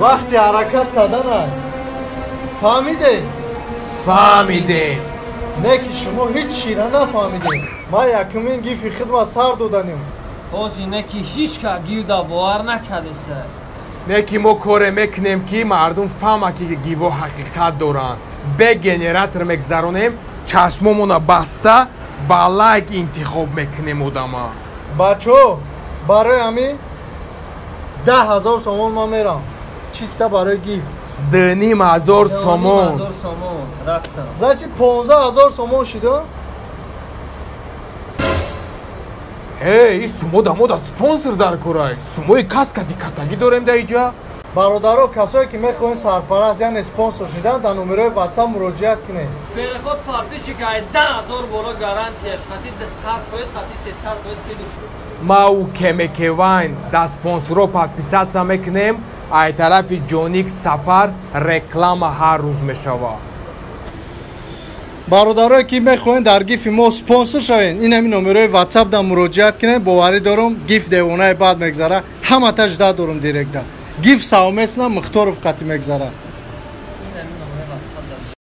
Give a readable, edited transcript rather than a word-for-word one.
وقتی حرکت کردن فهمیده؟ فهمیده. نه که شما هیچ چی را نفهمیدین. ما یکمین گیف خدمت سر دادنیم. بازی نه که هیچ که گیودا باور نکرده سر. نه که ما کار میکنیم که مردم فهمه که گیوا حقیقت دارن. به گنراتور میگذارونیم چشممون بسته با لایک انتخاب میکنیم آدما. بچو برای همین 10,000 سومون ما میرم. چیستا برای گیف 2,500 سومون. 2,500 سومون رفتم. زاشی 15,000 سومون شده؟ این سومو دامو سپانسر در کارای. سوموی کس کدی کتگی داریم در اینجا. برادرها کسایی که میخواین سرپرست یا اسپانسر شدن در نمره واتساپ مراجعت کنید. برای خود پارتی چی که 10,000 بالا گارانتیش خاطی 100% خاطی 300% پیلوس ما او که میکوین در سپانسرو پادپیسات میکنیم ای طرف جونیک سفر رکلام هر روز میشوه. برادرایی که میخواین در گیف ما سپانسر شوین این همین نمره واتساپ در مراجعت کنید. باوری دارم گیف دیوانه بعد میگذره همه تاش دارم دایرکت. گیف ساومسنا مختار فقط میگذره.